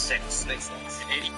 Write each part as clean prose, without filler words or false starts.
6. Makes sense. 80.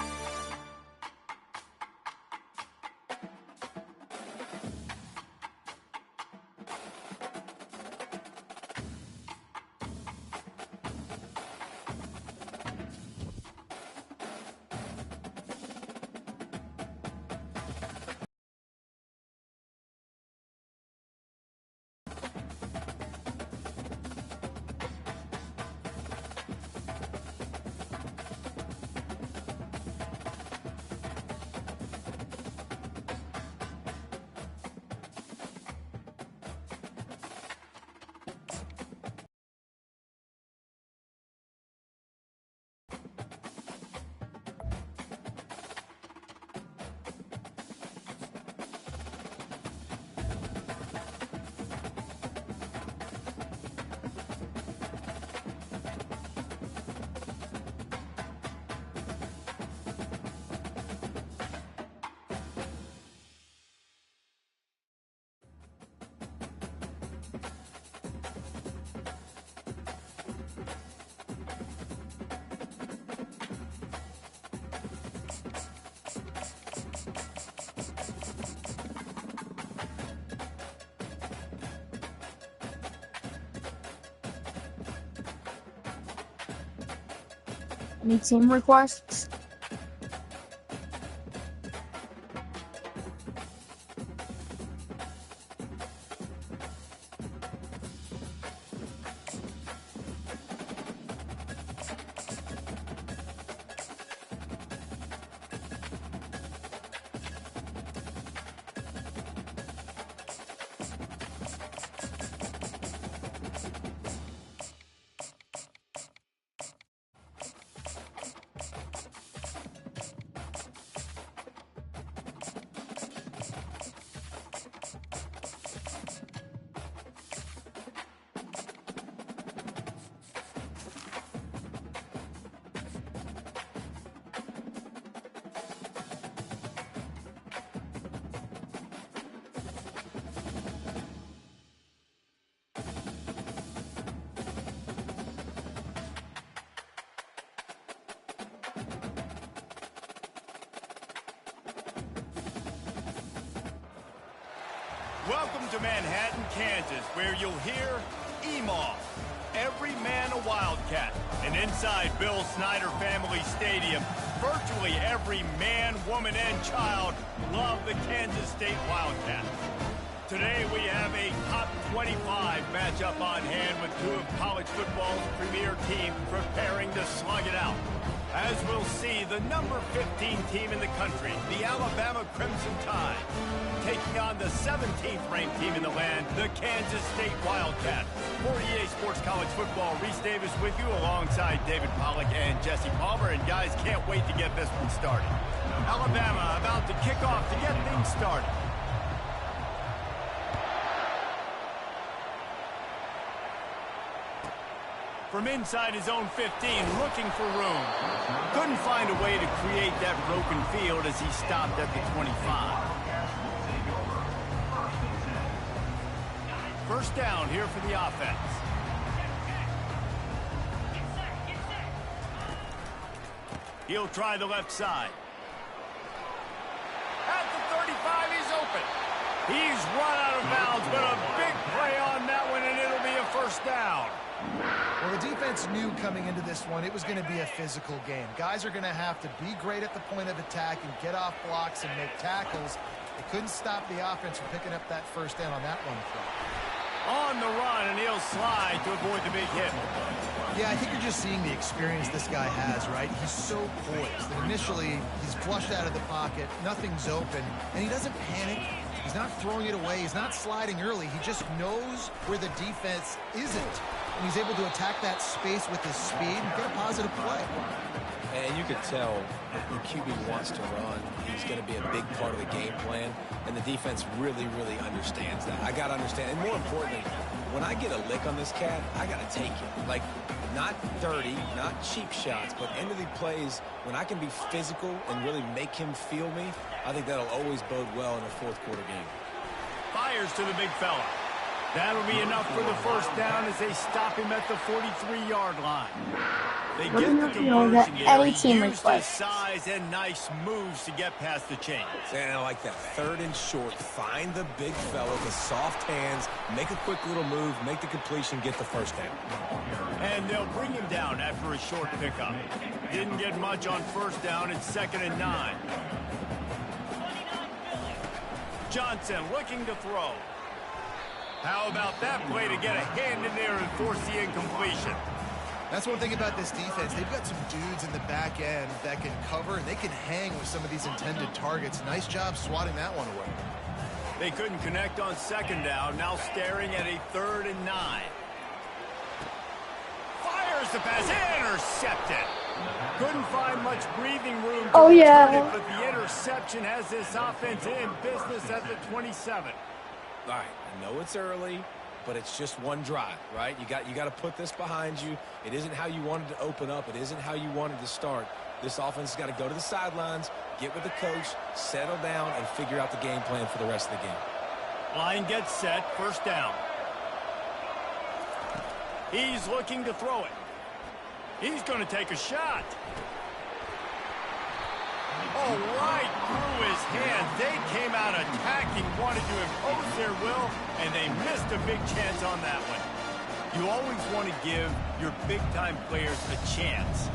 Any team requests? Welcome to Manhattan, Kansas, where you'll hear EMAW, every man a Wildcat. And inside Bill Snyder Family Stadium, virtually every man, woman, and child love the Kansas State Wildcats. Today we have a top 25 matchup on hand with two of college football's premier teams preparing to slug it out. As we'll see, the number 15 team in the country, the Alabama Crimson Tide, taking on the 17th ranked team in the land, the Kansas State Wildcats. For EA Sports College Football, Reese Davis with you alongside David Pollack and Jesse Palmer. And guys, can't wait to get this one started. Alabama about to kick off to get things started. From inside his own 15, looking for room. Couldn't find a way to create that broken field as he stopped at the 25. First down here for the offense. He'll try the left side. At the 35, he's open. He's run out of bounds, but a big play on that one, and it'll be a first down. Well, the defense knew coming into this one it was going to be a physical game. Guys are going to have to be great at the point of attack and get off blocks and make tackles. They couldn't stop the offense from picking up that first down on that one play. On the run, and he'll slide to avoid the big hit. Yeah, I think you're just seeing the experience this guy has, right? He's so poised that initially he's flushed out of the pocket, nothing's open, and he doesn't panic. He's not throwing it away. He's not sliding early. He just knows where the defense isn't. And he's able to attack that space with his speed and get a positive play. And you could tell the QB wants to run. He's going to be a big part of the game plan. And the defense really, really understands that. I got to understand. And more importantly, when I get a lick on this cat, I got to take it. Like, not dirty, not cheap shots, but end of the plays, when I can be physical and really make him feel me, I think that'll always bode well in a fourth quarter game. Fires to the big fella. That'll be enough for the first down as they stop him at the 43-yard line. They Let get me the know that conversion here. any He team used his requests. size and nice moves to get past the chains. And I like that. 3rd and short. Find the big fella, the soft hands, make a quick little move, make the completion, get the first down. And they'll bring him down after a short pickup. Didn't get much on first down. It's 2nd and 9. Johnson looking to throw. How about that play to get a hand in there and force the incompletion? That's one thing about this defense. They've got some dudes in the back end that can cover, and they can hang with some of these intended targets. Nice job swatting that one away. They couldn't connect on 2nd down. Now staring at a 3rd and 9. Fires the pass. Intercepted. Couldn't find much breathing room to return it, but the interception has this offense in business at the 27. All right, I know it's early, but it's just one drive, right? You got to put this behind you. It isn't how you wanted to open up. It isn't how you wanted to start. This offense has got to go to the sidelines, get with the coach, settle down, and figure out the game plan for the rest of the game. Line gets set, 1st down. He's looking to throw it. He's going to take a shot. Oh, right through his hands. They came out attacking, wanted to impose their will, and they missed a big chance on that one. You always want to give your big-time players a chance.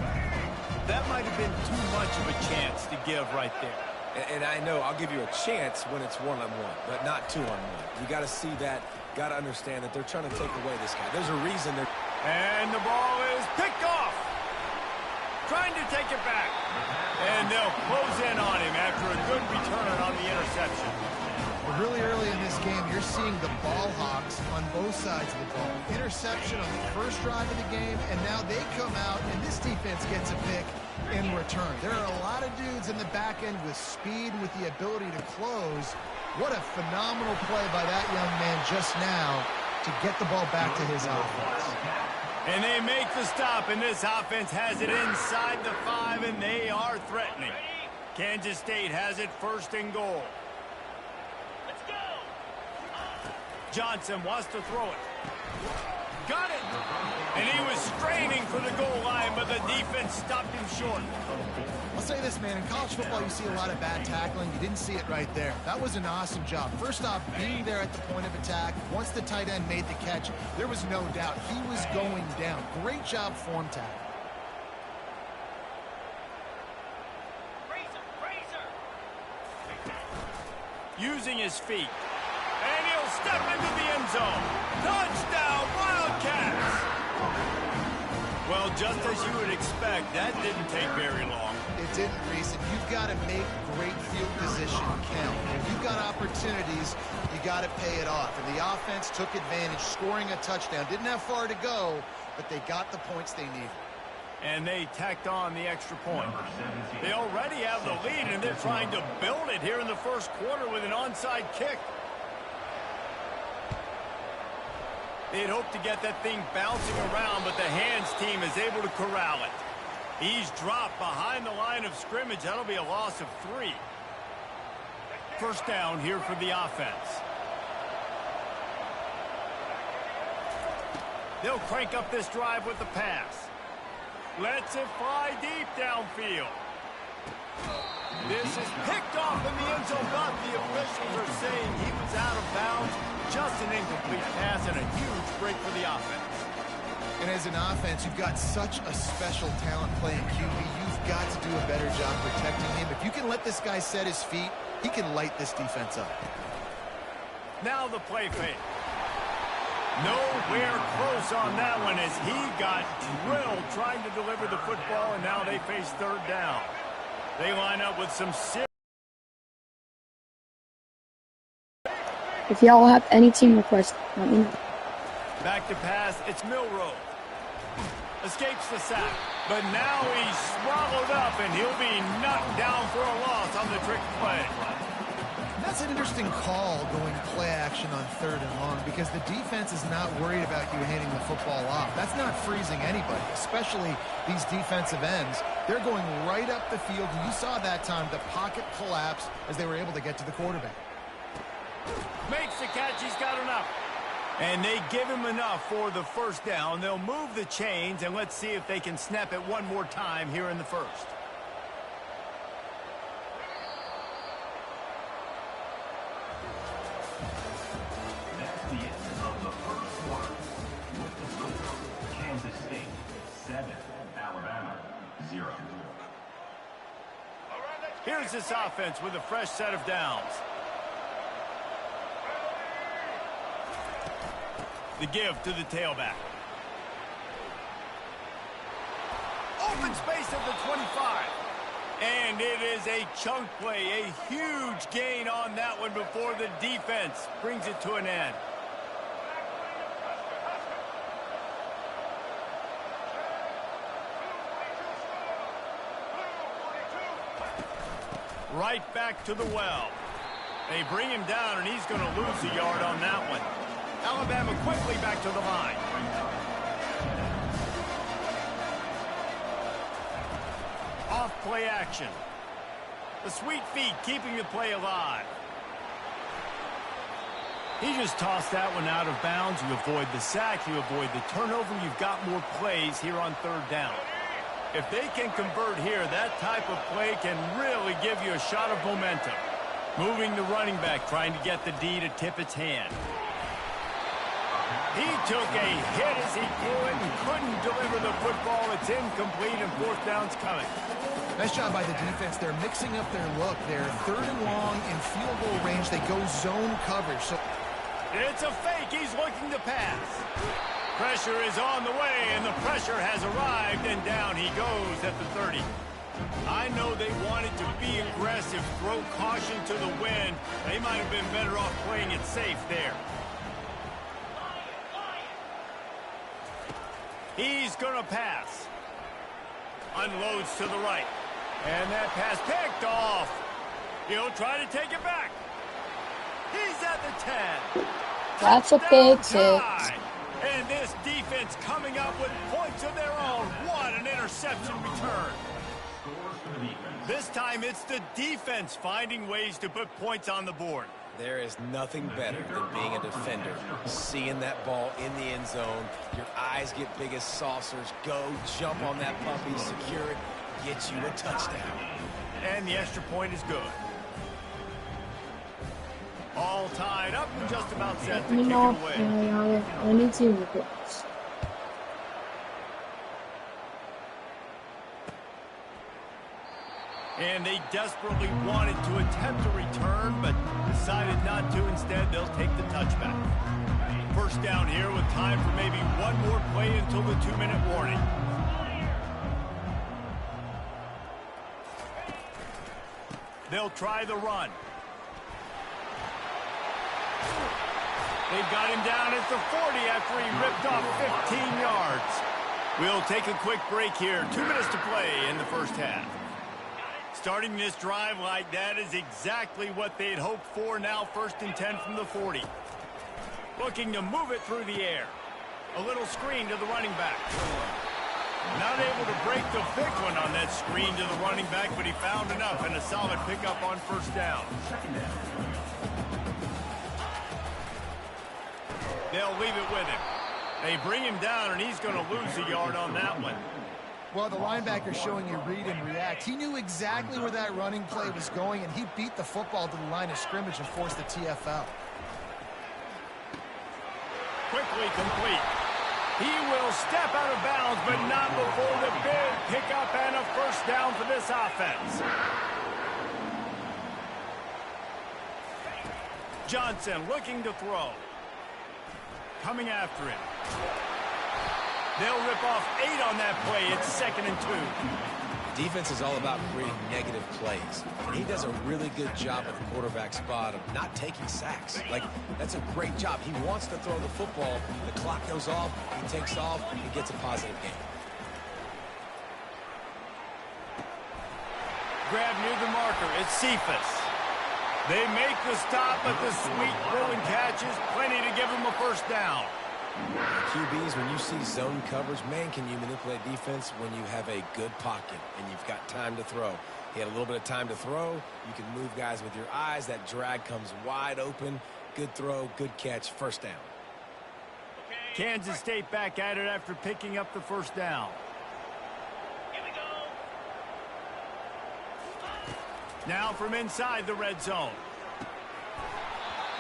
That might have been too much of a chance to give right there. And I know I'll give you a chance when it's one-on-one, but not two-on-one. You got to see that, got to understand that they're trying to take away this guy. There's a reason they're... And the ball is picked off. Trying to take it back. And they'll close in on him after a good return on the interception. Well, really early in this game, you're seeing the ball hawks on both sides of the ball. Interception on the first drive of the game, and now they come out, and this defense gets a pick in return. There are a lot of dudes in the back end with speed, with the ability to close. What a phenomenal play by that young man just now to get the ball back to his offense. And they make the stop, and this offense has it inside the 5, and they are threatening. Kansas State has it 1st and goal. Let's go. Johnson wants to throw it. Got it. And he was straining for the goal line, but the defense stopped him short. I'll say this, man. In college football, you see a lot of bad tackling. You didn't see it right there. That was an awesome job. First off, being there at the point of attack. Once the tight end made the catch, there was no doubt he was going down. Great job form tackle. Using his feet. And he'll step into the end zone. Touchdown, Wildcats! Well, just as you would expect, that didn't take very long. It didn't, Reese. And you've got to make great field position count. If you've got opportunities, you got to pay it off. And the offense took advantage, scoring a touchdown. Didn't have far to go, but they got the points they needed. And they tacked on the extra point. They already have the lead, and they're trying to build it here in the first quarter with an onside kick. They'd hoped to get that thing bouncing around, but the hands team is able to corral it. He's dropped behind the line of scrimmage. That'll be a loss of 3. 1st down here for the offense. They'll crank up this drive with the pass. Lets it fly deep downfield. This is picked off in the end zone, but the officials are saying he was out of bounds. Just an incomplete pass and a huge break for the offense. And as an offense, you've got such a special talent playing QB. You've got to do a better job protecting him. If you can let this guy set his feet, he can light this defense up. Now the play fake. Nowhere close on that one as he got drilled trying to deliver the football, and now they face 3rd down. They line up with some serious... If y'all have any team requests, let me know. Back to pass, it's Milroe. Escapes the sack, but now he's swallowed up, and he'll be knocked down for a loss on the trick play. That's an interesting call going play action on 3rd and long because the defense is not worried about you handing the football off. That's not freezing anybody, especially these defensive ends. They're going right up the field, and you saw that time the pocket collapse as they were able to get to the quarterback. Makes the catch. He's got enough. And they give him enough for the first down. They'll move the chains, and let's see if they can snap it one more time here in the first. That's the end of the first quarter. With the score, Kansas State 7, Alabama 0. Here's this offense with a fresh set of downs. The give to the tailback. Open space at the 25. And it is a chunk play, a huge gain on that one before the defense brings it to an end. Right back to the well. They bring him down, and he's going to lose a yard on that one. Alabama quickly back to the line. Off play action. The sweet feet keeping the play alive. He just tossed that one out of bounds. You avoid the sack, you avoid the turnover. You've got more plays here on third down. If they can convert here, that type of play can really give you a shot of momentum. Moving the running back, trying to get the D to tip its hand. He took a hit as he threw it and couldn't deliver the football. It's incomplete, and fourth down's coming. Nice job by the defense. They're mixing up their look. They're third and long in field goal range. They go zone coverage. So it's a fake. He's looking to pass. Pressure is on the way, and the pressure has arrived, and down he goes at the 30. I know they wanted to be aggressive, throw caution to the wind. They might have been better off playing it safe there. He's going to pass. Unloads to the right. And that pass picked off. He'll try to take it back. He's at the 10. That's a pick six. And this defense coming up with points of their own. What an interception return. This time it's the defense finding ways to put points on the board. There is nothing better than being a defender. Seeing that ball in the end zone, your eyes get big as saucers. Go, jump on that puppy, secure it, get you a touchdown. And the extra point is good. All tied up and just about set to kick it away. Any team reports. And they desperately wanted to attempt a return, but decided not to. Instead, they'll take the touchback. First down here with time for maybe one more play until the 2-minute warning. They'll try the run. They've got him down at the 40 after he ripped off 15 yards. We'll take a quick break here. 2 minutes to play in the first half. Starting this drive like that is exactly what they'd hoped for. Now 1st and 10 from the 40. Looking to move it through the air. A little screen to the running back. Not able to break the big one on that screen to the running back, but he found enough and a solid pickup on first down. They'll leave it with him. They bring him down, and he's going to lose a yard on that one. Well, the linebacker's showing you read and react. He knew exactly where that running play was going, and he beat the football to the line of scrimmage and forced the TFL. Quickly complete. He will step out of bounds, but not before the big pickup and a first down for this offense. Johnson looking to throw. Coming after him. They'll rip off 8 on that play. It's 2nd and 2. Defense is all about creating negative plays. And he does a really good job at the quarterback spot of not taking sacks. Like, that's a great job. He wants to throw the football. The clock goes off. He takes off and gets a positive gain. Grab near the marker. It's Cephas. They make the stop, but the sweet throw and catch is plenty to give him a first down. QBs, when you see zone coverage, man, can you manipulate defense when you have a good pocket and you've got time to throw. He had a little bit of time to throw. You can move guys with your eyes. That drag comes wide open. Good throw, good catch, first down. Kansas State back at it after picking up the first down. Now from inside the red zone.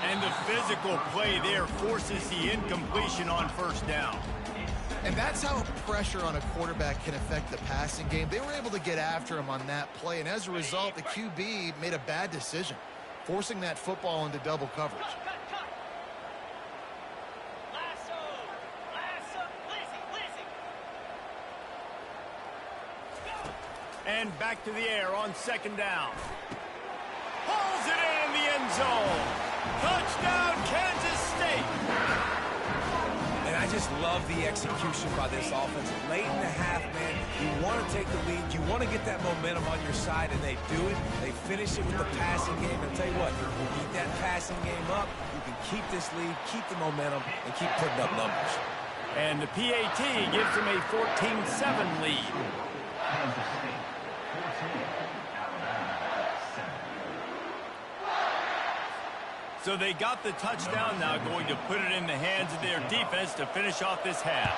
And the physical play there forces the incompletion on first down. And that's how pressure on a quarterback can affect the passing game. They were able to get after him on that play, and as a result, the QB made a bad decision, forcing that football into double coverage. And back to the air on second down. Pulls it in the end zone. Touchdown, Kansas State. And I just love the execution by this offense. Late in the half, man, you want to take the lead. You want to get that momentum on your side, and they do it. They finish it with the passing game. And I'll tell you what, you keep that passing game up, you can keep this lead, keep the momentum, and keep putting up numbers. And the PAT gives them a 14-7 lead. Kansas State 14, Alabama 7. So they got the touchdown, now going to put it in the hands of their defense to finish off this half.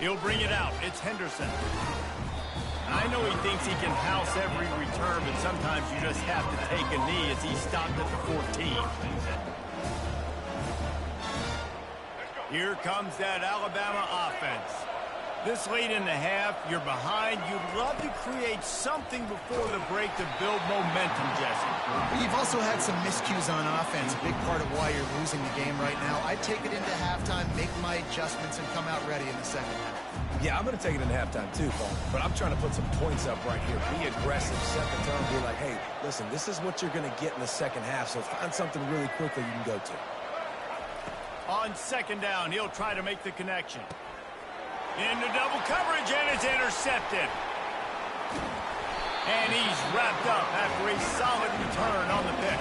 He'll bring it out. It's Henderson. I know he thinks he can house every return, but sometimes you just have to take a knee as he stopped at the 14. Here comes that Alabama offense. This late in the half, you're behind. You'd love to create something before the break to build momentum, Jesse. You've also had some miscues on offense, a big part of why you're losing the game right now. I'd take it into halftime, make my adjustments, and come out ready in the second half. Yeah, I'm going to take it into halftime too, Paul. But I'm trying to put some points up right here. Be aggressive, set the tone, be like, hey, listen, this is what you're going to get in the second half, so find something really quickly you can go to. On second down, he'll try to make the connection. Into double coverage, and it's intercepted. And he's wrapped up after a solid return on the pick.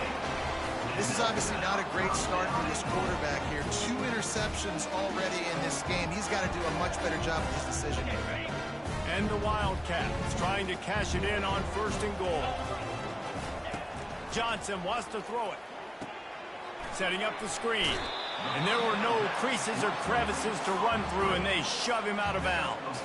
This is obviously not a great start for this quarterback here. 2 interceptions already in this game. He's got to do a much better job with his decision making. And the Wildcats trying to cash it in on first and goal. Johnson wants to throw it. Setting up the screen. And there were no creases or crevices to run through, and they shove him out of bounds.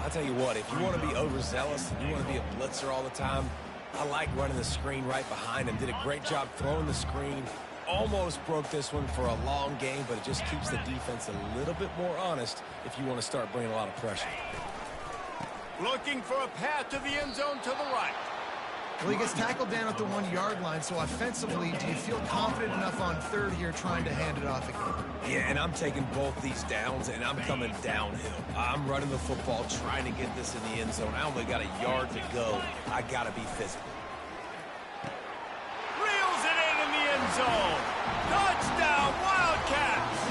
I'll tell you what, if you want to be overzealous and you want to be a blitzer all the time, I like running the screen right behind him. Did a great job throwing the screen. Almost broke this one for a long game, but it just keeps the defense a little bit more honest if you want to start bringing a lot of pressure. Looking for a path to the end zone to the right. Well, he gets tackled down at the 1-yard line, so offensively, do you feel confident enough on third here trying to hand it off again? Yeah, and I'm taking both these downs, and I'm coming downhill. I'm running the football, trying to get this in the end zone. I only got a yard to go. I got to be physical. Reels it in the end zone. Touchdown, Wildcats!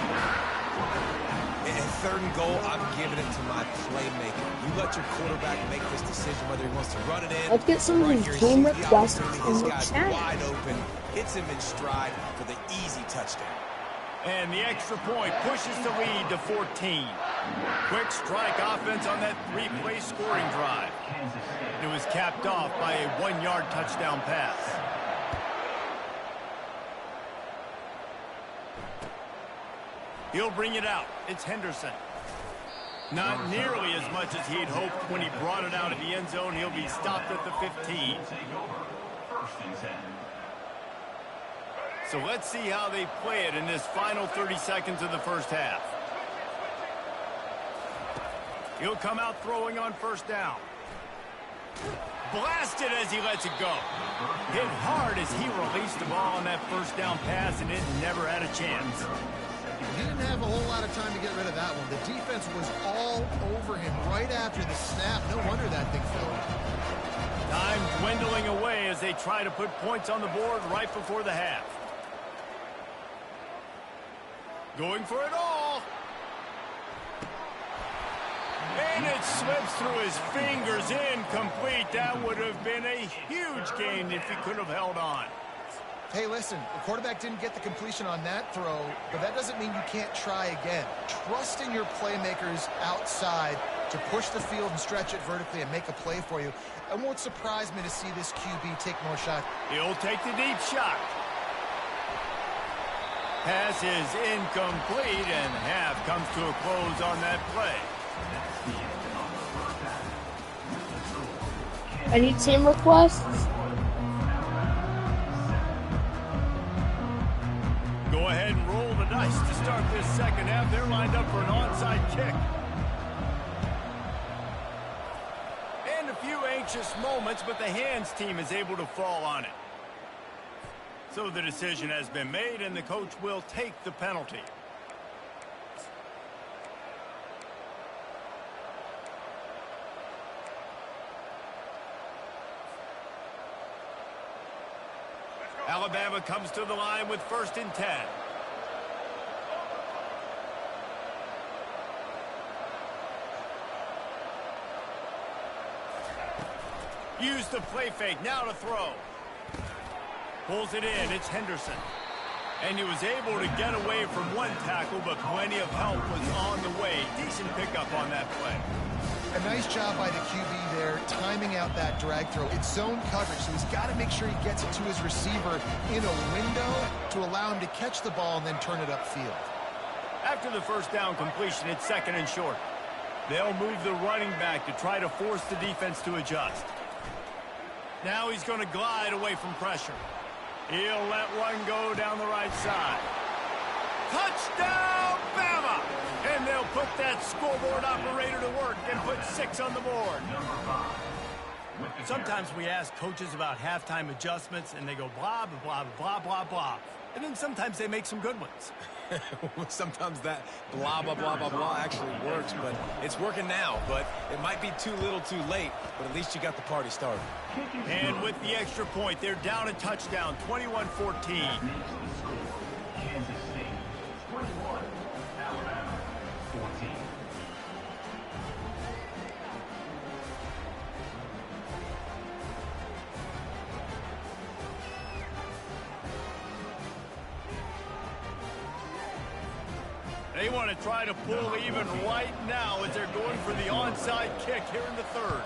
And third and goal, I'm giving it to my playmaker. You let your quarterback make this decision whether he wants to run it in. Let's get some of these game requests in the chat. Wide open, hits him in stride for the easy touchdown. And the extra point pushes the lead to 14. Quick strike offense on that 3-play scoring drive. It was capped off by a 1-yard touchdown pass. He'll bring it out. It's Henderson. Not nearly as much as he'd hoped when he brought it out of the end zone. He'll be stopped at the 15. So let's see how they play it in this final 30 seconds of the first half. He'll come out throwing on first down. Blasted as he lets it go. Hit hard as he released the ball on that first down pass, and it never had a chance. He didn't have a whole lot of time to get rid of that one. The defense was all over him right after the snap. No wonder that thing fell out. Time dwindling away as they try to put points on the board right before the half. Going for it all. And it slips through his fingers, incomplete. That would have been a huge gain if he could have held on. Hey, listen, the quarterback didn't get the completion on that throw, but that doesn't mean you can't try again. Trust in your playmakers outside to push the field and stretch it vertically and make a play for you. It won't surprise me to see this QB take more shots. He'll take the deep shot. Pass is incomplete, and half comes to a close on that play. Any team requests? Go ahead and roll the dice to start this second half. They're lined up for an onside kick. And a few anxious moments, but the hands team is able to fall on it. So the decision has been made, and the coach will take the penalty. Alabama comes to the line with 1st and 10. Use the play fake, now to throw. Pulls it in, it's Henderson. And he was able to get away from one tackle, but plenty of help was on the way. Decent pickup on that play. A nice job by the QB there, timing out that drag throw. It's zone coverage, so he's got to make sure he gets it to his receiver in a window to allow him to catch the ball and then turn it upfield. After the first down completion, it's 2nd and short. They'll move the running back to try to force the defense to adjust. Now he's going to glide away from pressure. He'll let one go down the right side. Touchdown, Bama! And they'll put that scoreboard operator to work and put 6 on the board. Sometimes we ask coaches about halftime adjustments, and they go blah, blah, blah, blah, blah. And then sometimes they make some good ones. Sometimes that blah, blah, blah, blah, blah actually works, but it's working now. But it might be too little too late, but at least you got the party started. And with the extra point, they're down a touchdown, 21-14. Kansas State 21, Alabama 14. They want to try to pull even right now as they're going for the onside kick here in the 3rd.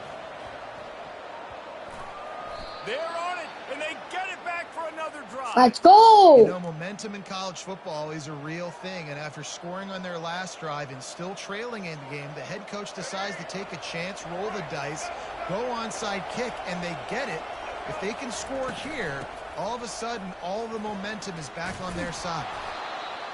They're on it, and they get it back for another drive. Let's go! You know, momentum in college football is a real thing, and after scoring on their last drive and still trailing in the game, the head coach decides to take a chance, roll the dice, go onside kick, and they get it. If they can score here, all of a sudden, all the momentum is back on their side.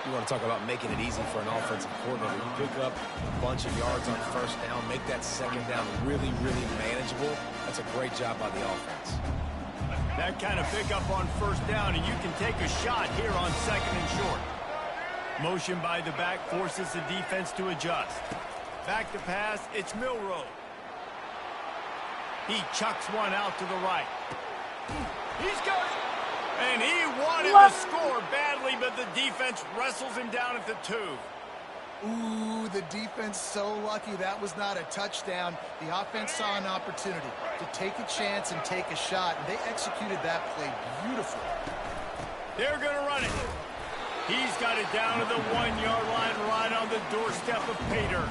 You want to talk about making it easy for an offensive coordinator. You pick up a bunch of yards on 1st down, make that 2nd down really, really manageable. That's a great job by the offense. That kind of pickup on 1st down, and you can take a shot here on 2nd and short. Motion by the back forces the defense to adjust. Back to pass, it's Milroe. He chucks one out to the right. He's got it. And he wanted to score badly, but the defense wrestles him down at the 2. Ooh, the defense so lucky that was not a touchdown. The offense saw an opportunity to take a chance and take a shot, and they executed that play beautifully. They're going to run it. He's got it down to the 1-yard line, right on the doorstep of Pater.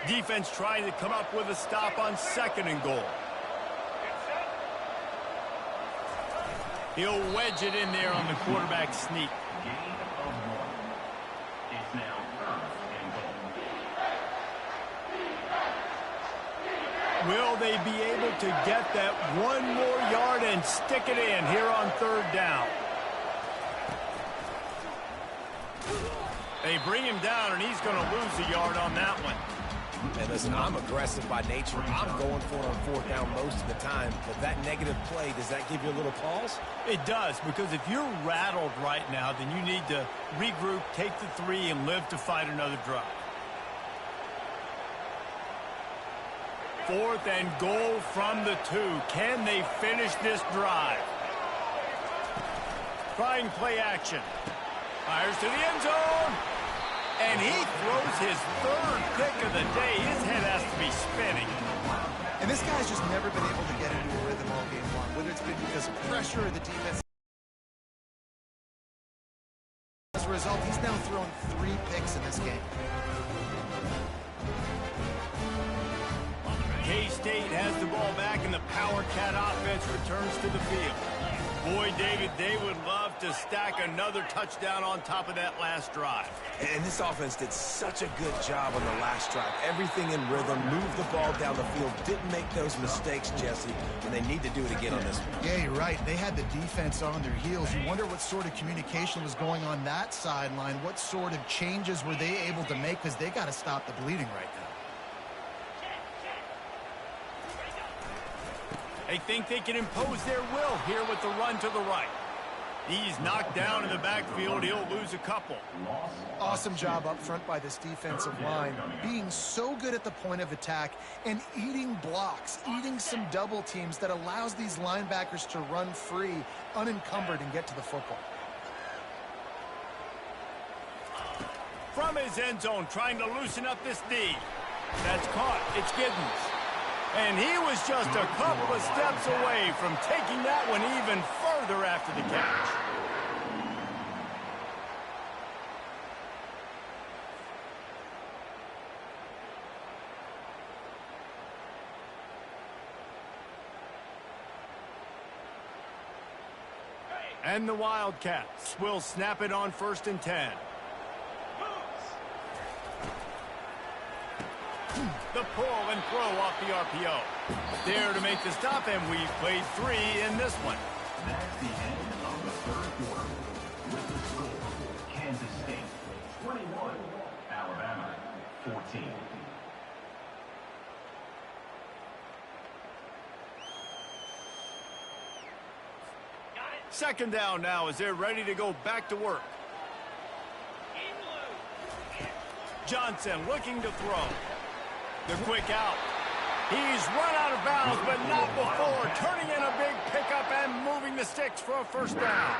Defense trying to come up with a stop on 2nd and goal. He'll wedge it in there on the quarterback sneak. Gain of 1. It's now 1st and goal. Will they be able to get that 1 more yard and stick it in here on 3rd down? They bring him down, and he's going to lose a yard on that one. And listen, I'm aggressive by nature. I'm going for it on 4th down most of the time. But that negative play, does that give you a little pause? It does, because if you're rattled right now, then you need to regroup, take the 3, and live to fight another drive. 4th and goal from the 2. Can they finish this drive? Trying play action. Fires to the end zone. And he throws his 3rd pick of the day. His head has to be spinning. And this guy's just never been able to get into a rhythm all game long, whether it's been because of pressure or the defense. As a result, he's now thrown 3 picks in this game. K-State has the ball back, and the Power Cat offense returns to the field. Boy, David, they would love to stack another touchdown on top of that last drive. And this offense did such a good job on the last drive. Everything in rhythm, moved the ball down the field, didn't make those mistakes, Jesse, and they need to do it again on this one. Yeah, you're right. They had the defense on their heels. You wonder what sort of communication was going on that sideline. What sort of changes were they able to make, because they got to stop the bleeding right now. They think they can impose their will here with the run to the right. He's knocked down in the backfield. He'll lose a couple. Awesome job up front by this defensive line, being so good at the point of attack and eating blocks, eating some double teams that allows these linebackers to run free, unencumbered, and get to the football. From his end zone, trying to loosen up this D. That's caught. It's Giddens. And he was just a couple of steps away from taking that one even further after the catch. And the Wildcats will snap it on 1st and 10. The pull and throw off the RPO. There to make the stop, and we've played 3 in this one. That's the end of the third quarter. With the score, Kansas State 21, Alabama 14. Second down now as they're ready to go back to work. Johnson looking to throw. The quick out. He's run out of bounds, but not before turning in a big pickup and moving the sticks for a first down.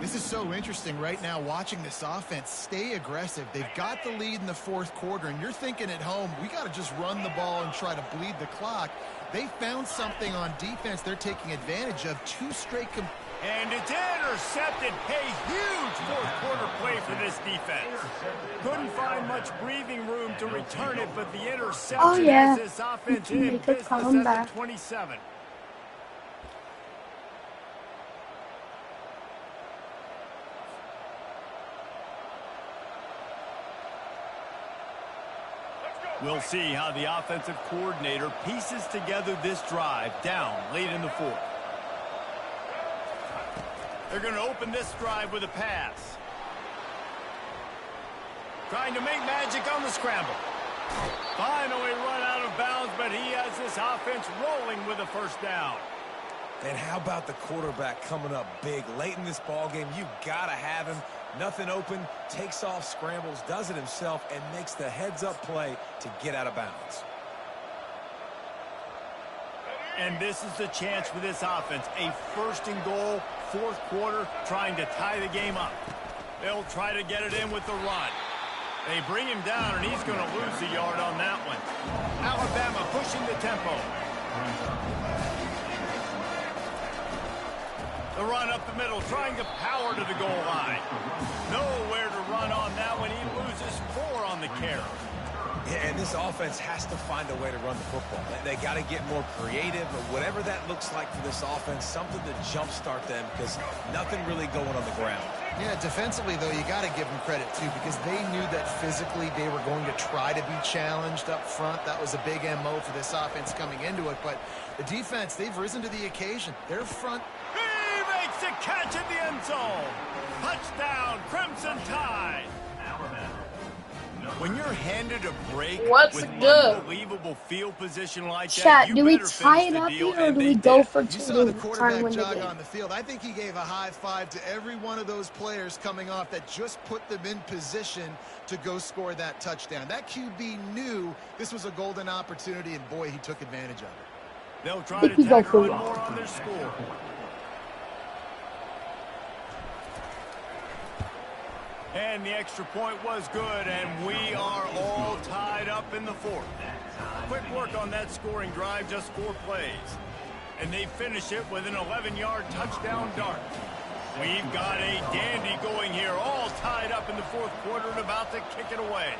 This is so interesting right now, watching this offense stay aggressive. They've got the lead in the 4th quarter, and you're thinking at home, we got to just run the ball and try to bleed the clock. They found something on defense they're taking advantage of. 2 straight and it's intercepted. A huge 4th quarter play for this defense. Couldn't find much breathing room to return it, but the interception has this offense in business at the 27. We'll see how the offensive coordinator pieces together this drive down late in the 4th. They're going to open this drive with a pass. Trying to make magic on the scramble. Finally run out of bounds, but he has this offense rolling with a first down. And how about the quarterback coming up big late in this ball game? You got to have him. Nothing open, takes off, scrambles, does it himself, and makes the heads-up play to get out of bounds. And this is the chance for this offense. A 1st and goal, 4th quarter, trying to tie the game up. They'll try to get it in with the run. They bring him down, and he's going to lose a yard on that one. Alabama pushing the tempo. The run up the middle, trying to power to the goal line. Nowhere to run on that one. He loses 4 on the carry. Yeah, and this offense has to find a way to run the football. They got to get more creative, or whatever that looks like for this offense, something to jumpstart them, because nothing really going on the ground. Yeah, defensively, though, you got to give them credit, too, because they knew that physically they were going to try to be challenged up front. That was a big MO for this offense coming into it. But the defense, they've risen to the occasion. Their front... He makes a catch at the end zone. Touchdown, Crimson Tide. When you're handed a break with unbelievable field position like that, do we tie it up here, or do we go for 2 You saw the to try and quarterback win the jog game? on the field. I think he gave a high five to every one of those players coming off that just put them in position to go score that touchdown. That QB knew this was a golden opportunity, and boy, he took advantage of it. They'll try to tack on more on their score. And the extra point was good, and we are all tied up in the 4th. Quick work on that scoring drive, just 4 plays. And they finish it with an 11-yard touchdown dart. We've got a dandy going here, all tied up in the fourth quarter and about to kick it away.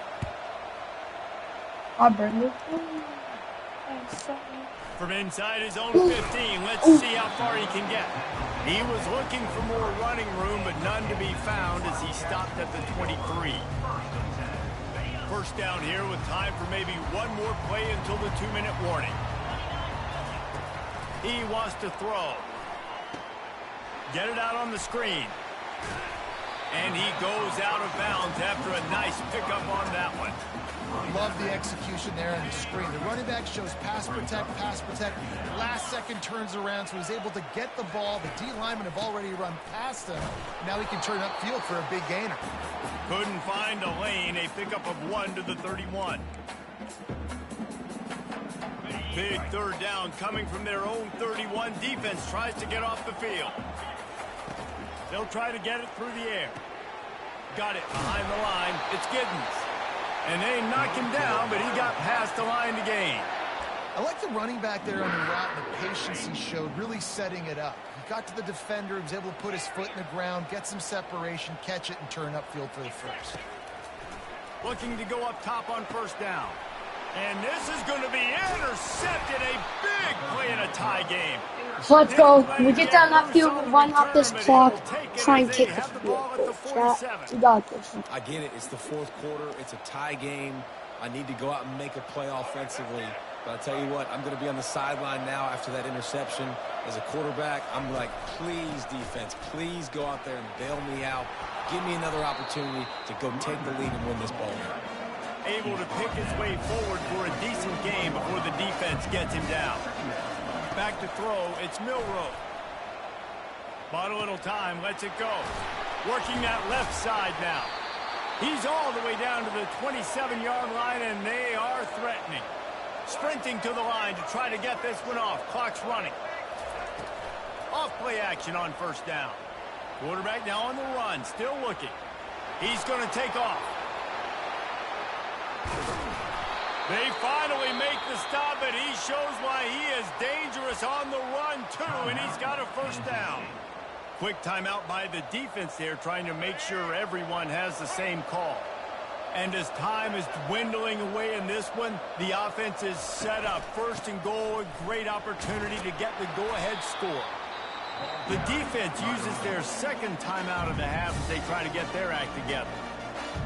From inside his own 15, let's see how far he can get. He was looking for more running room, but none to be found as he stopped at the 23. First down here with time for maybe one more play until the 2-minute warning. He wants to throw. Get it out on the screen. And he goes out of bounds after a nice pickup on that one. Love the execution there on the screen. The running back shows pass protect, pass protect. Last second turns around, so he's able to get the ball. The D linemen have already run past him. Now he can turn upfield for a big gainer. Couldn't find a lane. A pickup of 1 to the 31. Big third down coming from their own 31. Defense tries to get off the field. They'll try to get it through the air. Got it behind the line. It's Giddens. And they knock him down, but he got past the line to gain. I like the running back there on the route and the patience he showed, really setting it up. He got to the defender, he was able to put his foot in the ground, get some separation, catch it, and turn upfield for the first. Looking to go up top on first down. And this is going to be intercepted. A big play in a tie game. Let's go. When we get down that field, we'll run out this clock, try and kick the field goal. We got this. I get it. It's the fourth quarter. It's a tie game. I need to go out and make a play offensively. But I'll tell you what, I'm going to be on the sideline now after that interception. As a quarterback, I'm like, please, defense, please go out there and bail me out. Give me another opportunity to go take the lead and win this ball game. Able to pick his way forward for a decent game before the defense gets him down. Back to throw, it's Milroe. Bought a little time, lets it go. Working that left side now. He's all the way down to the 27-yard line, and they are threatening. Sprinting to the line to try to get this one off. Clock's running. Off play action on first down. Quarterback now on the run, still looking. He's going to take off. They finally make the stop, and he shows why he is dangerous on the run, too, and he's got a first down. Quick timeout by the defense there, trying to make sure everyone has the same call. And as time is dwindling away in this one, the offense is set up. First and goal, a great opportunity to get the go-ahead score. The defense uses their second timeout of the half as they try to get their act together.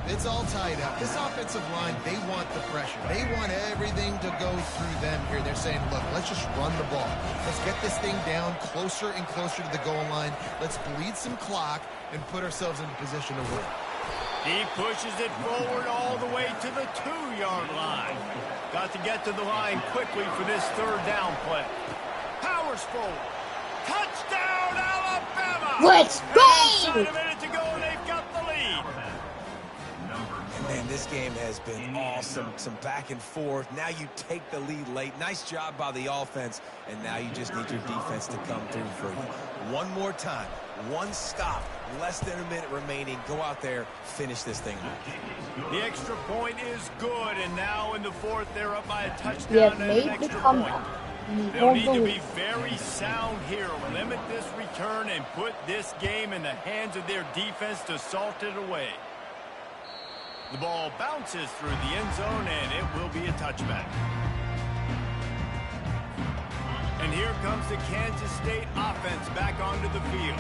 It's all tied up. This offensive line, they want the pressure. They want everything to go through them here. They're saying, look, let's just run the ball. Let's get this thing down closer and closer to the goal line. Let's bleed some clock and put ourselves into position to win. He pushes it forward all the way to the 2-yard line. Got to get to the line quickly for this third down play. Powers forward. Touchdown, Alabama! Let's go! A minute to go, and they've got the lead. Man, this game has been awesome. Some back and forth. Now you take the lead late. Nice job by the offense. And now you just need your defense to come through for you. One more time. One stop. Less than a minute remaining. Go out there. Finish this thing off. The extra point is good. And now in the fourth, they're up by a touchdown We have and an made the extra comeback. point. They'll need to be very sound here. Limit this return and put this game in the hands of their defense to salt it away. The ball bounces through the end zone, and it will be a touchback. And here comes the Kansas State offense back onto the field.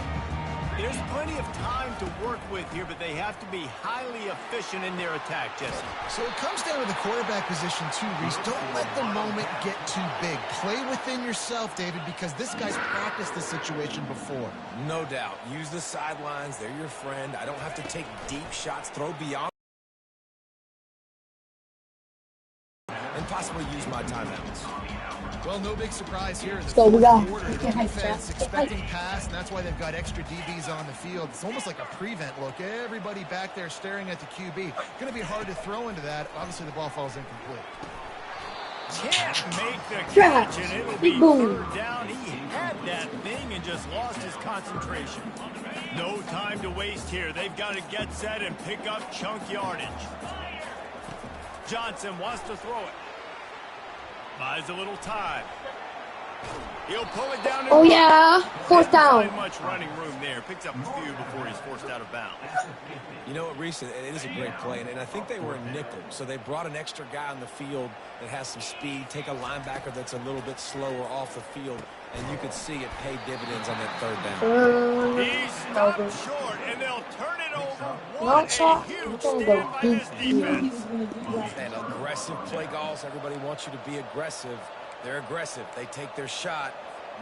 There's plenty of time to work with here, but they have to be highly efficient in their attack, Jesse. So it comes down to the quarterback position too, Reese. Don't let the moment get too big. Play within yourself, David, because this guy's practiced the situation before. No doubt. Use the sidelines. They're your friend. I don't have to take deep shots, throw beyond, and possibly use my timeouts. Well, no big surprise here. In the So we got fourth quarter, the defense expecting pass, and that's why they've got extra DBs on the field. It's almost like a prevent look. Everybody back there staring at the QB. Going to be hard to throw into that. Obviously, the ball falls incomplete. Can't make the catch, and it'll be third down. He had that thing and just lost his concentration. No time to waste here. They've got to get set and pick up chunk yardage. Johnson wants to throw it. Buys a little time. He'll pull it down. Oh yeah, fourth Didn't down. find much running room there. Picks up a few before he's forced out of bounds. You know what, Reese, it is a great play, and I think they were a nickel, so they brought an extra guy on the field that has some speed, take a linebacker that's a little bit slower off the field, and you could see it paid dividends on that third down. He's stopped short, and they'll turn it over. No What a shot. huge I'm gonna stand go by deep this here. defense. And aggressive play calls. Everybody wants you to be aggressive. They're aggressive. They take their shot.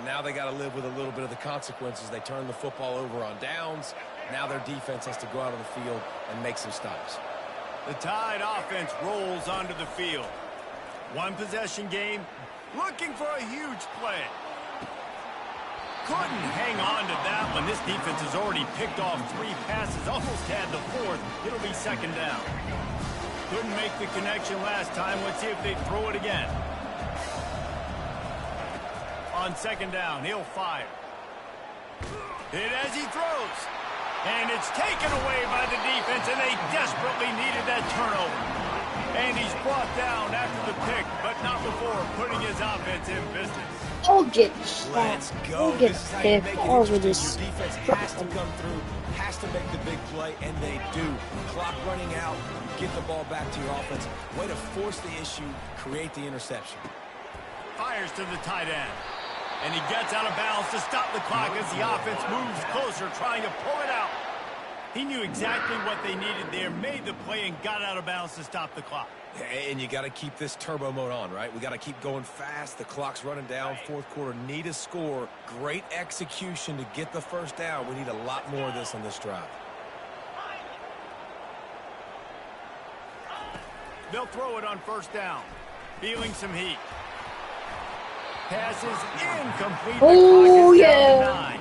Now they got to live with a little bit of the consequences. They turn the football over on downs. Now their defense has to go out on the field and make some stops. The Tide offense rolls onto the field. One possession game, looking for a huge play. Couldn't hang on to that one. This defense has already picked off 3 passes, almost had the 4th. It'll be second down. Couldn't make the connection last time. Let's see if they throw it again. On second down, he'll fire. Hit as he throws. And it's taken away by the defense, and they desperately needed that turnover. And he's brought down after the pick, but not before putting his offense in business. I'll get shot. Let's go. I'll get This is how you picked make it over interesting. this. Your defense has to come through, has to make the big play, and they do. Clock running out, get the ball back to your offense. Way to force the issue, create the interception. Fires to the tight end. And he gets out of bounds to stop the clock as the offense moves closer, trying to pull it out. He knew exactly what they needed there, made the play, and got out of bounds to stop the clock. And you got to keep this turbo mode on, right? We got to keep going fast. The clock's running down. Fourth quarter, need a score. Great execution to get the first down. We need a lot more of this on this drive. They'll throw it on first down. Feeling some heat. Pass is incomplete. Oh, yeah.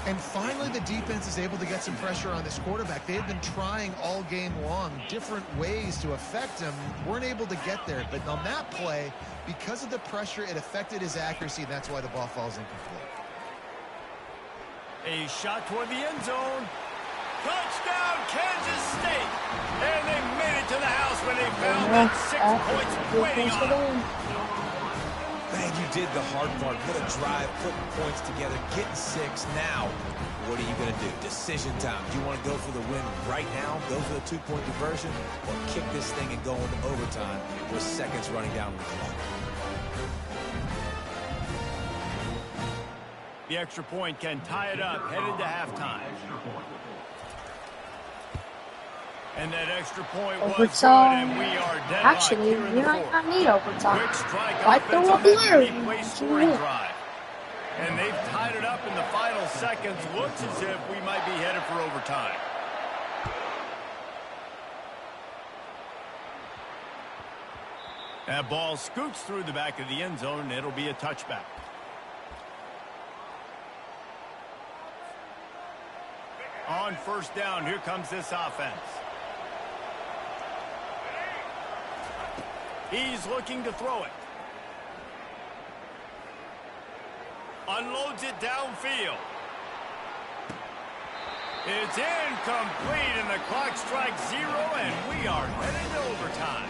And finally, the defense is able to get some pressure on this quarterback. They had been trying all game long different ways to affect him. Weren't able to get there. But on that play, because of the pressure, it affected his accuracy. And that's why the ball falls incomplete. A shot toward the end zone. Touchdown, Kansas State. And they made it to the house when they found that 6 points waiting on them. Man, you did the hard part. What a drive, putting points together, getting 6. Now, what are you going to do? Decision time. Do you want to go for the win right now, go for the 2-point diversion, or kick this thing and go into overtime with seconds running down the clock? The extra point can tie it up, headed to halftime. And that extra point was good, and we are deadlocked. Actually, here in we the might fourth. not need overtime. Quick strike I offense throw on up that there. 3-play scoring drive. And they've tied it up in the final seconds. Looks as if we might be headed for overtime. That ball scoots through the back of the end zone, and it'll be a touchback. On first down, here comes this offense. He's looking to throw it. Unloads it downfield. It's incomplete, and the clock strikes 0, and we are headed to overtime.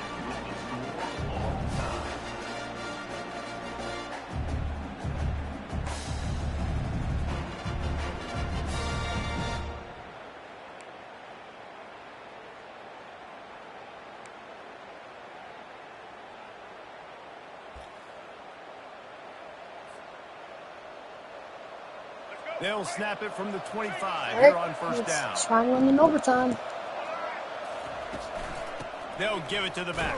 They'll snap it from the 25 here on first down. Try and win in overtime. They'll give it to the back.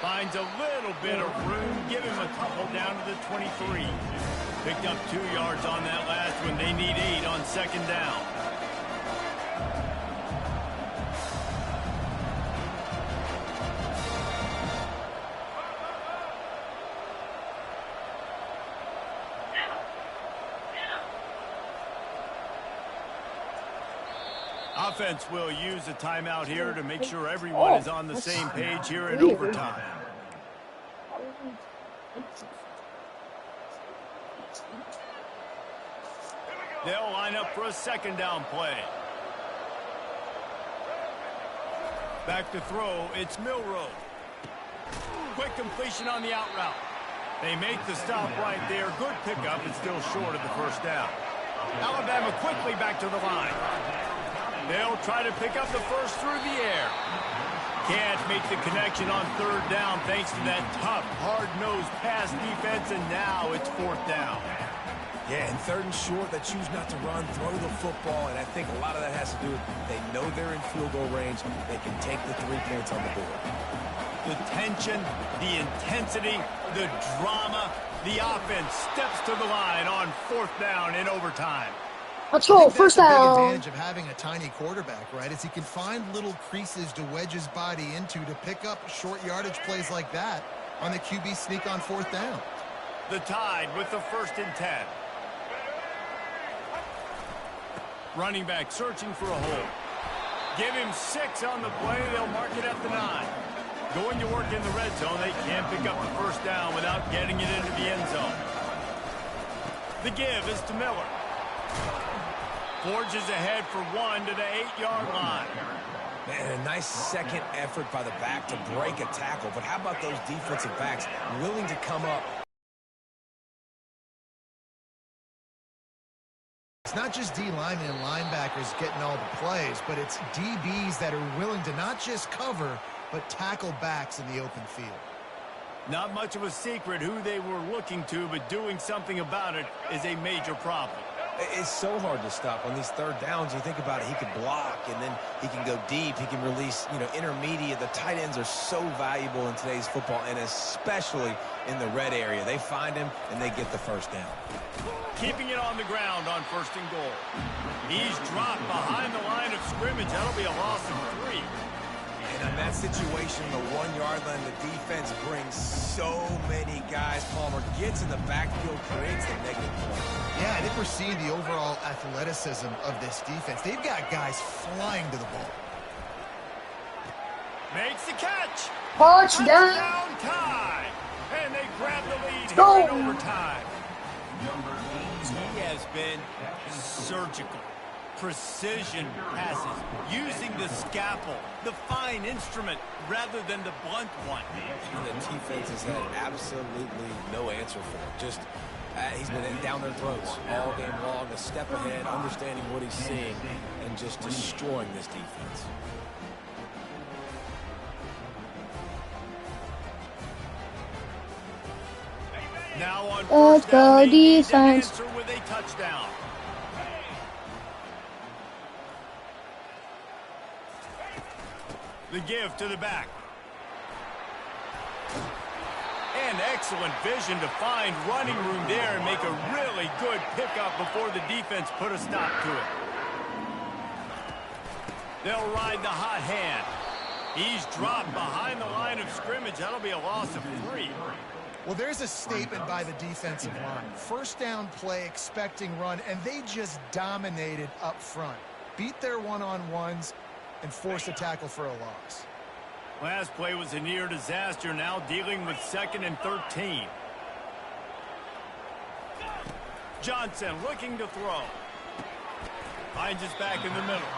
Finds a little bit of room. Give him a couple down to the 23. Picked up 2 yards on that last one. They need 8 on second down. Offense will use a timeout here to make sure everyone is on the same page here in overtime. They'll line up for a second down play. Back to throw, it's Milroe. Quick completion on the out route. They make the stop right there. Good pickup, and still short of the first down. Alabama quickly back to the line. They'll try to pick up the first through the air. Can't make the connection on third down thanks to that tough, hard-nosed pass defense, and now it's fourth down. Yeah, and third and short, they choose not to run, throw the football, and I think a lot of that has to do with they know they're in field goal range. They can take the 3 points on the board. The tension, the intensity, the drama, the offense steps to the line on fourth down in overtime. Let's go, first That's a big down. advantage of having a tiny quarterback, right? Is he can find little creases to wedge his body into to pick up short yardage plays like that on the QB sneak on fourth down. The Tide with the 1st and 10. Running back searching for a hole. Give him 6 on the play. They'll mark it at the 9. Going to work in the red zone. They can't pick up the first down without getting it into the end zone. The give is to Miller. Forges ahead for 1 to the 8-yard line. Man, a nice second effort by the back to break a tackle. But how about those defensive backs willing to come up? It's not just D linemen and linebackers getting all the plays, but it's DBs that are willing to not just cover, but tackle backs in the open field. Not much of a secret who they were looking to, but doing something about it is a major problem. It's so hard to stop on these third downs. You think about it, he could block, and then he can go deep. He can release, intermediate. The tight ends are so valuable in today's football, and especially in the red area. They find him, and they get the first down. Keeping it on the ground on 1st and goal. He's dropped behind the line of scrimmage. That'll be a loss of 3. And in that situation, the 1-yard line, the defense brings so many guys. Palmer gets in the backfield, creates the negative play. Yeah, I think we're seeing the overall athleticism of this defense. They've got guys flying to the ball. Makes the catch. Touchdown. Touchdown time. And they grab the lead Go. here in overtime. He has been surgical. Precision passes, using the scalpel, the fine instrument, rather than the blunt one. And the defense has had absolutely no answer for him. Just, he's been down their throats all game long, a step ahead, understanding what he's seeing, and just destroying this defense. Now on Let's first down, go, they need to defense. answer with a touchdown. The give to the back. And excellent vision to find running room there and make a really good pickup before the defense put a stop to it. They'll ride the hot hand. He's dropped behind the line of scrimmage. That'll be a loss of 3. Well, there's a statement by the defensive line. First down play, expecting run, and they just dominated up front. Beat their one-on-ones and force a tackle for a loss. Last play was a near disaster, now dealing with 2nd and 13. Johnson looking to throw. Finds us back in the middle.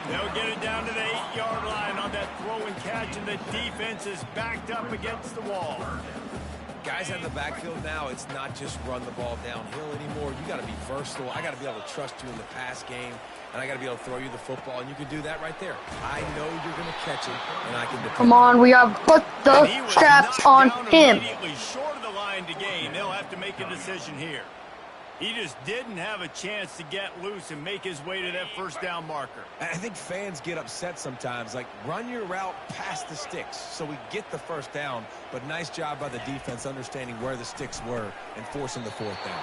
They'll get it down to the 8-yard line on that throw and catch, and the defense is backed up against the wall. Guys out of the backfield now, it's not just run the ball downhill anymore. You got to be versatile. I got to be able to trust you in the pass game, and I got to be able to throw you the football, and you can do that right there. I know you're going to catch it, and I can depend. Come on, we have put the straps on him. Immediately short of the line to gain. They'll have to make a decision here. He just didn't have a chance to get loose and make his way to that first down marker. I think fans get upset sometimes, like run your route past the sticks so we get the first down, but nice job by the defense understanding where the sticks were and forcing the fourth down.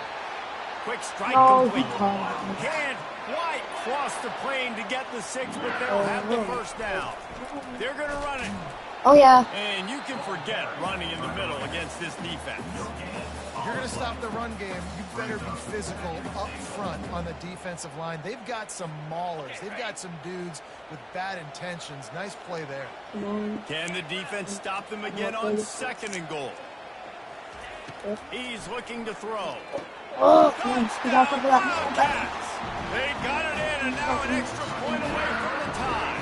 Quick strike No, complete. he can't. Can't quite cross the plane to get the 6, but they'll have the first down. They're going to run it. Oh, yeah. And you can forget running in the middle against this defense. If you're going to stop the run game, you better be physical up front on the defensive line. They've got some maulers. They've got some dudes with bad intentions. Nice play there. Come on. Can the defense stop them again on 2nd and goal? He's looking to throw. Oh, come on. We got to that. Pass. They got it in, and now an extra point away from the tie.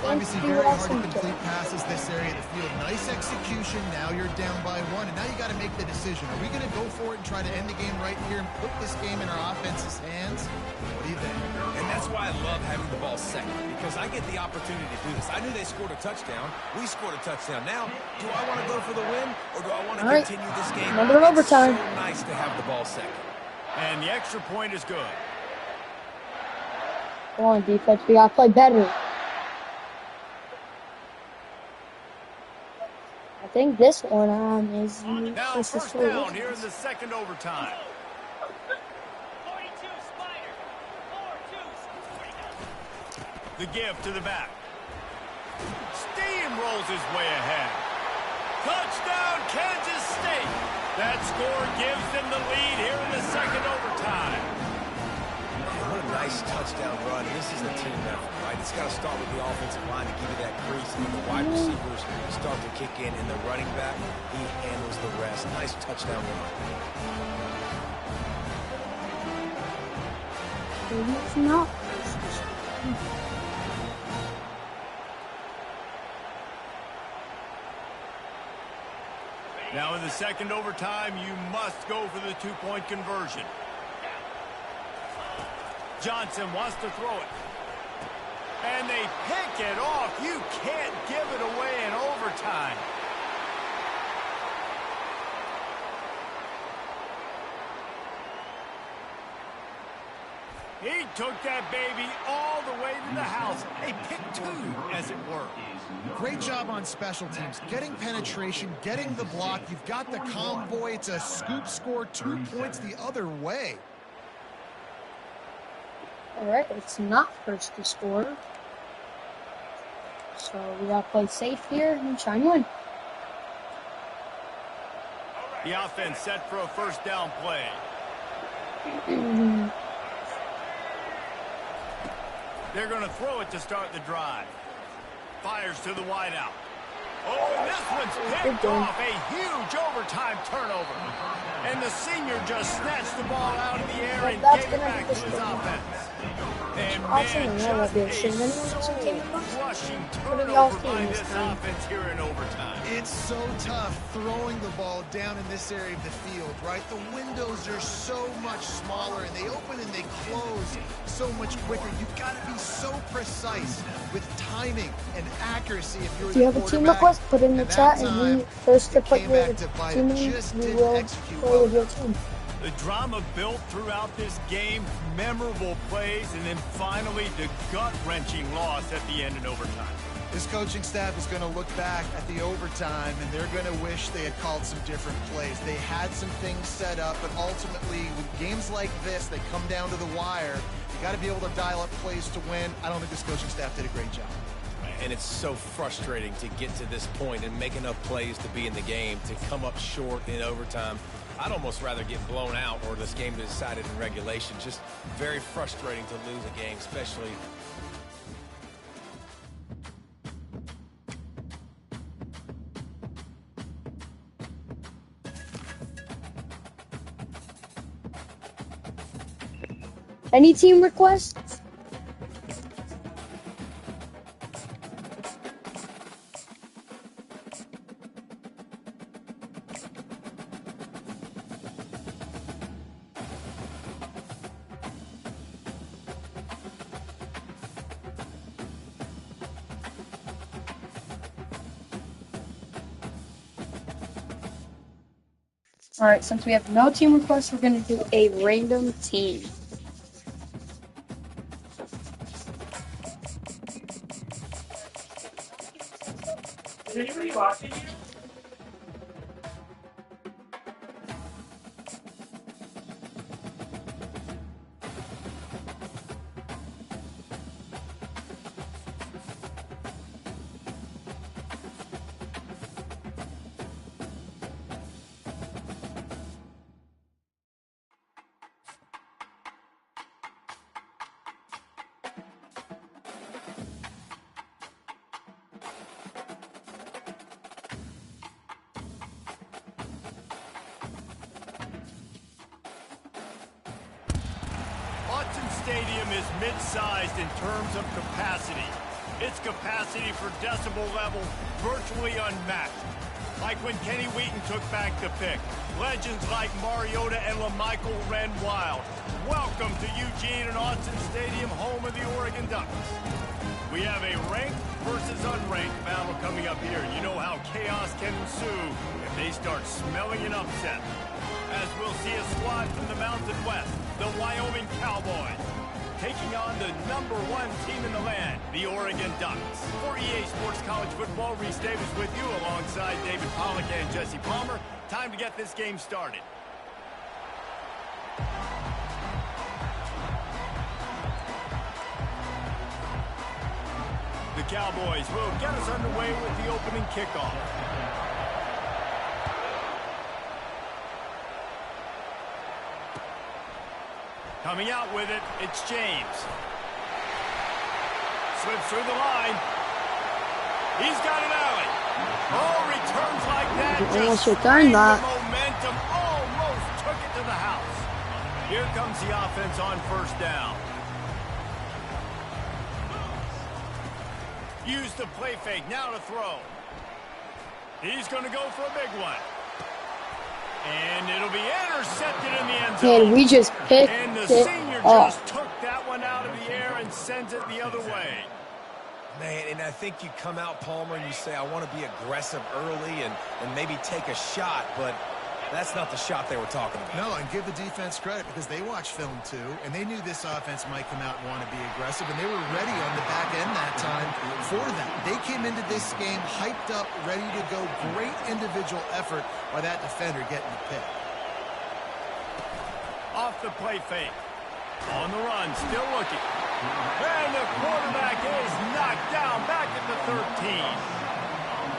Obviously, do very hard to awesome complete job. passes this area of the field. Nice execution. Now you're down by 1, and now you got to make the decision. Are we going to go for it and try to end the game right here and put this game in our offense's hands? What do you think? And that's why I love having the ball second, because I get the opportunity to do this. I knew they scored a touchdown. We scored a touchdown. Now, do I want to go for the win, or do I want to All right. continue this game? Another It's overtime. so nice to have the ball second. And the extra point is good. Come on, defense. We gotta play better. I think this one is Now just a first score. down here in the second overtime. The give to the back. Steamrolls his way ahead. Touchdown, Kansas State. That score gives them the lead here in the second overtime. What a nice touchdown run. This is a team effort, right? It's got to start with the offensive line to give you that crease, and then the wide receivers start to kick in, and the running back, he handles the rest. Nice touchdown run. It's not. Now in the second overtime, you must go for the two-point conversion. Johnson wants to throw it. And they pick it off. You can't give it away in overtime. He took that baby all the way to the house. A pick two, as it were. Great job on special teams. Getting penetration, getting the block. You've got the convoy. It's a scoop score, 2 points the other way. Alright, it's not first to score. So we gotta play safe here and try and win. The offense set for a first down play. They're going to throw it to start the drive. Fires to the wideout. Oh, and this one's picked off. A huge overtime turnover. And the senior just snatched the ball out of the air and gave it back to his offense. And man, just a crushing turnover by this offense here in overtime. It's so tough throwing the ball down in this area of the field, right? The windows are so much smaller, and they open and they close so much quicker. You've got to be so precise with timing and accuracy if you're If you the have a team quarterback. request, put it in the And chat, that and time, we first to it put came your back to bite. team It in, just we didn't will execute play well with your enough. team. The drama built throughout this game, memorable plays, and then finally the gut-wrenching loss at the end in overtime. This coaching staff is going to look back at the overtime, and they're going to wish they had called some different plays. They had some things set up, but ultimately, with games like this, they come down to the wire. You got to be able to dial up plays to win. I don't think this coaching staff did a great job. And it's so frustrating to get to this point and make enough plays to be in the game, to come up short in overtime. I'd almost rather get blown out or this game decided in regulation. Just very frustrating to lose a game, especially. Any team requests? Alright, since we have no team requests, we're going to do a random team. Is anybody watching you? Autzen Stadium is mid-sized in terms of capacity. Its capacity for decibel level virtually unmatched. Like when Kenny Wheaton took back the pick. Legends like Mariota and LaMichael ran wild. Welcome to Eugene and Austin Stadium, home of the Oregon Ducks. We have a ranked versus unranked battle coming up here. You know how chaos can ensue if they start smelling an upset. As we'll see a squad from the Mountain West, the Wyoming Cowboys, taking on the #1 team in the land, the Oregon Ducks. For EA Sports College Football, Reese Davis with you alongside David Pollack and Jesse Palmer. Time to get this game started. The Cowboys will get us underway with the opening kickoff. Coming out with it, it's James. Slips through the line. He's got an alley. Oh, returns like that. Almost returned that. The momentum almost took it to the house. Here comes the offense on first down. Use the play fake, now to throw. He's going to go for a big one. And it'll be intercepted in the end zone. And we just picked And the it senior off. just took that one out of the air and sends it the other way. Man, and I think you come out, Palmer, and you say, I want to be aggressive early and maybe take a shot, but that's not the shot they were talking about. No, and give the defense credit because they watched film too, and they knew this offense might come out and want to be aggressive, and they were ready on the back end that time for that. They came into this game hyped up, ready to go. Great individual effort by that defender getting the pick. Off the play fake. On the run, still looking. And the quarterback is knocked down back at the 13.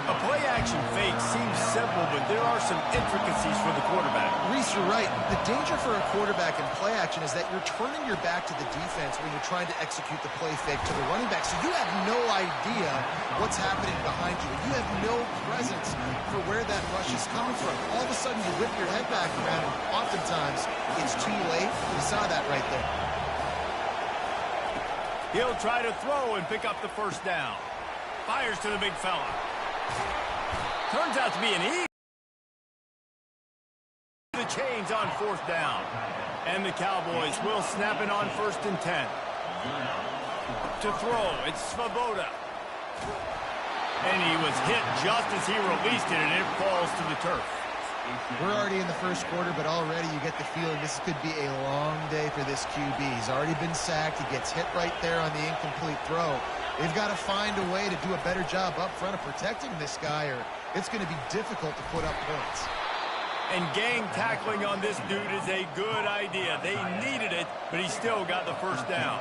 A play-action fake seems simple, but there are some intricacies for the quarterback. Reese, you're right. The danger for a quarterback in play action is that you're turning your back to the defense when you're trying to execute the play fake to the running back. So you have no idea what's happening behind you. You have no presence for where that rush is coming from. All of a sudden, you whip your head back around, and oftentimes it's too late. We saw that right there. He'll try to throw and pick up the first down. Fires to the big fella. Turns out to be an easy. The chains on fourth down. And the Cowboys will snap it on 1st and 10. To throw, it's Svoboda. And he was hit just as he released it, and it falls to the turf. We're already in the first quarter, but already you get the feeling this could be a long day for this QB. He's already been sacked. He gets hit right there on the incomplete throw. They've got to find a way to do a better job up front of protecting this guy, or it's going to be difficult to put up points. And gang tackling on this dude is a good idea. They needed it, but he still got the first down.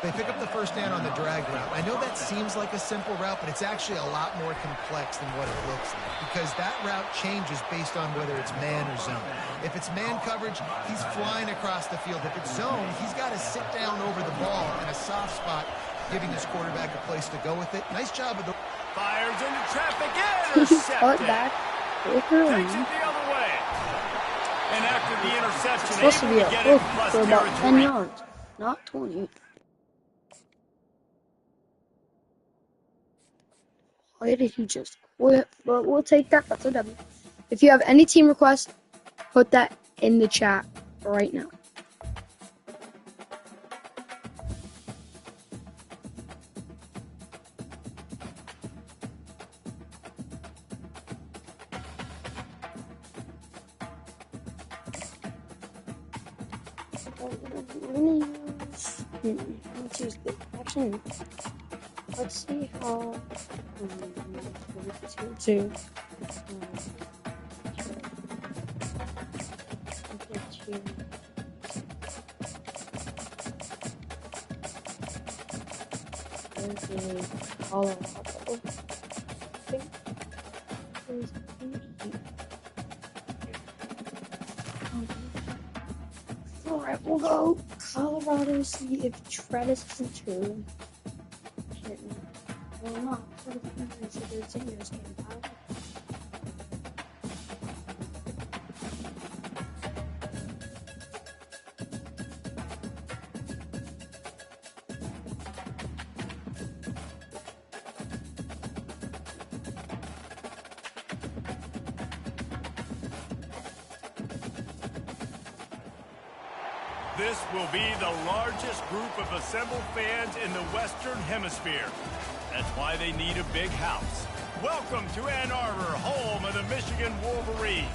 They pick up the first down on the drag route. I know that seems like a simple route, but it's actually a lot more complex than what it looks like, because that route changes based on whether it's man or zone. If it's man coverage, he's flying across the field. If it's zone, he's got to sit down over the ball in a soft spot, giving his quarterback a place to go with it. Nice job of the... Fires into traffic, intercepted. Back. Takes it the other way. And after the interception, It's supposed to be able a to get it hook plus for about 10 territory. yards, not 20. Why did he just quit? But we'll take that. That's a W. If you have any team requests, put that in the chat right now. Let's use the actually. Let's see how. Two. Colorado. I think there's Alright, we'll go Colorado, see if Travis Hunter can. Well, not for the seniors game. This will be the largest group of assembled fans in the Western Hemisphere. That's why they need a big house. Welcome to Ann Arbor, home of the Michigan Wolverines.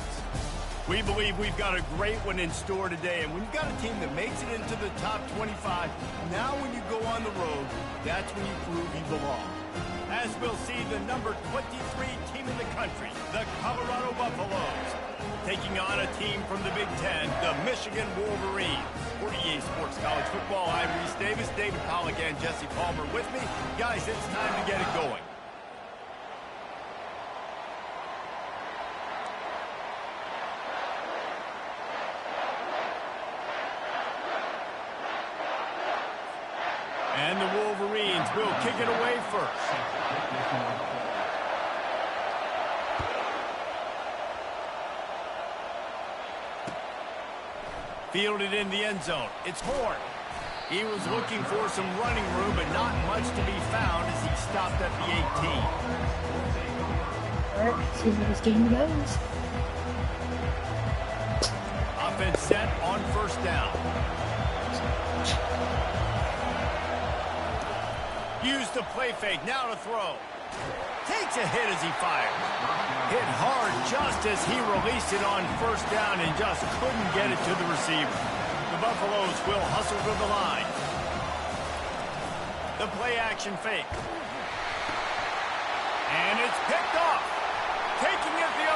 We believe we've got a great one in store today, and when you've got a team that makes it into the top 25, now when you go on the road, that's when you prove you belong. As we'll see the number 23 team in the country, the Colorado Buffaloes, taking on a team from the Big Ten, the Michigan Wolverines. For EA Sports College Football, I'm Reese Davis, David Pollack, and Jesse Palmer with me. Guys, it's time to get it going. And the Wolverines will kick it away first. Fielded in the end zone. It's Horn. He was looking for some running room, but not much to be found as he stopped at the 18. All right, see how this game goes. Offense set on first down. Use the play fake, now to throw. Takes a hit as he fires. Hit hard just as he released it on first down and just couldn't get it to the receiver. The Buffaloes will hustle to the line. The play action fake. And it's picked off. Taking it the other